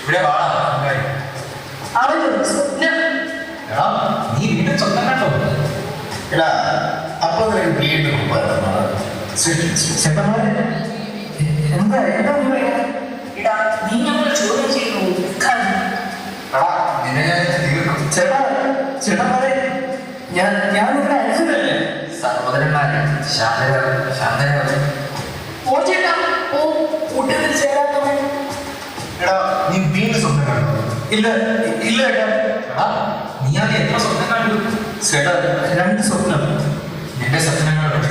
ഇവിടെ വാടാ നീ വീണ്ടും സ്വന്തം കണ്ടോ? എടാ അപ്പൊ നിനക്ക് വീണ്ടും എന്താ ഇടാ നീ ഞങ്ങൾ ചോദ്യം ചെയ്യുന്നു. ചേട്ടാ ചേട്ടാ ഞാൻ നിങ്ങളുടെ അനുസരിച്ചല്ലേ സഹോദരന്മാരെ ശാന്തരാവ് ഓ ചേട്ടാ ഓ കൂട്ടത്തിൽ ചേരാത്തവൻ. എടാ നീ വീണ്ടും സ്വന്തം കണ്ടോ? ഇല്ല ഇല്ല ഏട്ടാ. നീ അത് എത്ര സ്വപ്നം കണ്ടു? ചേട്ടാ 2 സ്വപ്നം. നിന്റെ സ്വപ്നങ്ങൾ കൂടി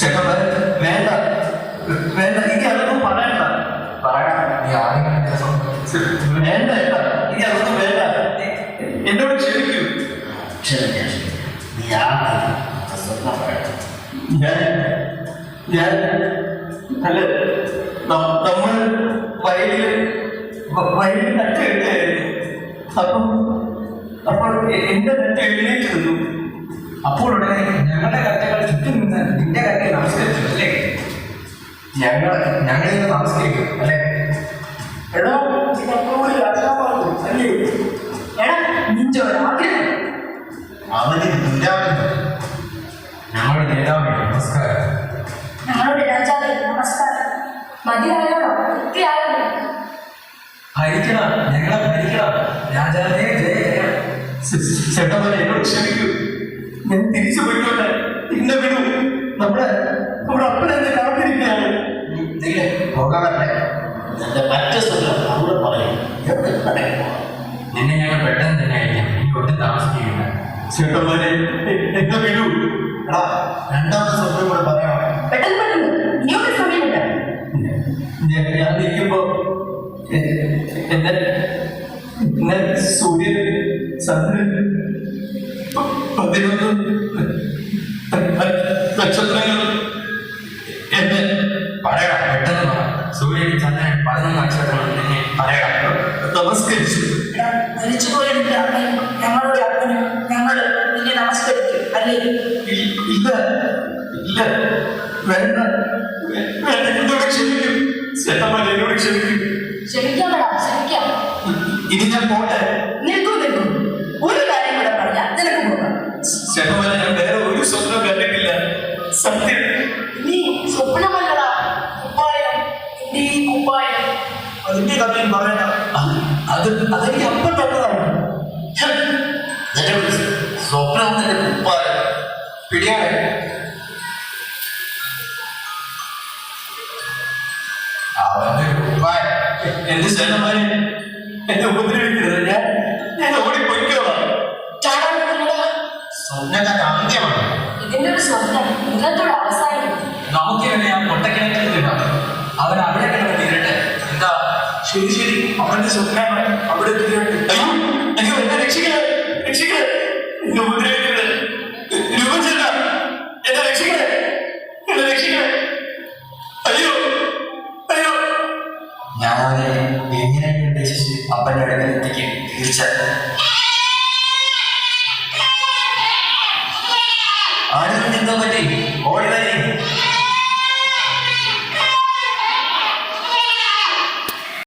ചേട്ടാ വേണ്ട വേണ്ട എനിക്ക് അതൊന്നും പറയണ്ട. പറയാം നീ ആദ്യം കണ്ട സ്വപ്നം. വേണ്ട ഏട്ടാ എനിക്ക് അതൊന്നും വേണ്ട. എന്നോട് ക്ഷമിക്കൂ. നീ ആദ്യം സ്വപ്നം പറയണം. ഞാൻ അല്ല നമ്മൾ വയലിൽ നട്ട് കിട്ടുകയായിരുന്നു. അപ്പോൾ എന്റെ നട്ട് എഴുന്നേറ്റ് നിന്നു. അപ്പോൾ ഉടനെ ഞങ്ങളുടെ കറ്റകൾ ചുറ്റും നിന്ന് നിന്റെ കറ്റയെ നമസ്കരിച്ചു അല്ലേ? ഞങ്ങളിൽ നിന്ന് നമസ്കരിക്കും അല്ലേ? എടാ അല്ലേ എടാ നിന്റെ ഒരാഗ്രഹം. അവന് ദുരാഗ്രഹം. ഞങ്ങളുടെ നേതാവേ നമസ്കാരം. ഞങ്ങളുടെ രാജാവേ നമസ്കാരം. മതിയായോടോ? വൃത്തിയായോ? ഭരിക്കണം, ഞങ്ങളെ ഭരിക്കണം. രാജാവേ ജയ ജയ. ചേട്ടന്മാരെ എന്നോട് ക്ഷമിക്കൂ. ഞാൻ തിരിച്ചു പോയിക്കോട്ടെ. എന്നെ വിടൂ. നമ്മുടെ അപ്പനെന്നെ കാത്തിരിക്കുകയാണ്. പോകാൻ പറ്റേ? നിന്റെ മറ്റു സ്വപ്നം അവിടെ പറയും. നിന്നെ ഞങ്ങൾ പെട്ടെന്ന് തന്നെ അയക്കാം. നീ ഒട്ടും താമസിക്കുകയില്ല. ചേട്ടന്മാരെ എന്നെ വിടൂ. എടാ രണ്ടാമത്തെ സ്വപ്നം കൂടെ പറയാം. പെട്ടെന്ന് ഇനിയൊരു സമയമില്ല. ഞാൻ നിൽക്കുമ്പോ എന്നെ സൂര്യൻ ചന്ദ്രൻ 11 നക്ഷത്രങ്ങൾ എന്നെ പറയടാ, പെട്ടെന്ന് പറ. സൂര്യൻ ചന്ദ്രൻ 11 നക്ഷത്രങ്ങൾ നിന്നെ പറയടാ. നമസ്കരിച്ചു. എടാ മരിച്ചുപോയ നിന്റെ അമ്മയും ഞങ്ങളുടെ അപ്പനും ഞങ്ങൾ നിന്നെ നമസ്കരിക്കും അല്ലേ? ഇല്ല ഇല്ല വേണ്ട വേണ്ട. എന്നോട് ക്ഷമിക്കും. ചേട്ടന്മാരെ എന്നോട് ക്ഷമിക്കും. ക്ഷമിക്കാമടാ, ക്ഷമിക്കാം. ഇനി ഞാൻ പോട്ടെ. നിൽക്കൂ ഒരു കാര്യം കൂടെ പറഞ്ഞാൽ നിനക്ക് പോകാം. ചേട്ടന്മാരെ ഞാൻ വേറെ ഒരു സ്വപ്നം കണ്ടിട്ടില്ല. സത്യം. നീ സ്വപ്നമല്ലടാ കുപ്പായം. നിന്റെ ഈ കുപ്പായം അതിന്റെ കഥയും പറയണ്ട. അതെനിക്ക് അപ്പം കണ്ടതാണ്. നിന്റെ സ്വപ്നം നിന്റെ കുപ്പായം പിടിയാണ്. അവന്റെ കുപ്പായം. എന്റെ ചേട്ടന്മാരെ എന്നെ ഉപദ്രവിക്കരുത്. ഞാൻ ഓടിപ്പോയിക്കോളാം. ചാടാൻ പറ്റില്ലടാ. സ്വപ്നത്തിന്റെ അന്ത്യമാണ്. ഇതിന്റെ ഒരു സ്വപ്നം ഇന്നത്തോടെ അവസാനിക്കും. നമുക്ക് തന്നെ ആ പൊട്ടക്കിണറ്റിൽ കിട്ടാം. അവൻ അവിടെ കിടന്ന് തീരട്ടെ. എന്താ? ശരി അവന്റെ സ്വപ്നങ്ങൾ അവിടെ തീരട്ടെ. അയ്യോ അയ്യോ എന്നെ രക്ഷിക്കണേ രക്ഷിക്കണേ. എന്നെ ഉപദ്രവിക്കരുത്. രൂപചേട്ട എന്നെ രക്ഷിക്കണേ എന്നെ രക്ഷിക്കണേ. അയ്യോ അയ്യോ. ഞാൻ അവനെ എങ്ങനെ ഉദ്ദേശിച്ച് അപ്പൻ്റെ അടുക്കൽ എത്തിക്കും. തീർച്ചയായും ആരും എന്തോ പറ്റി ഓടി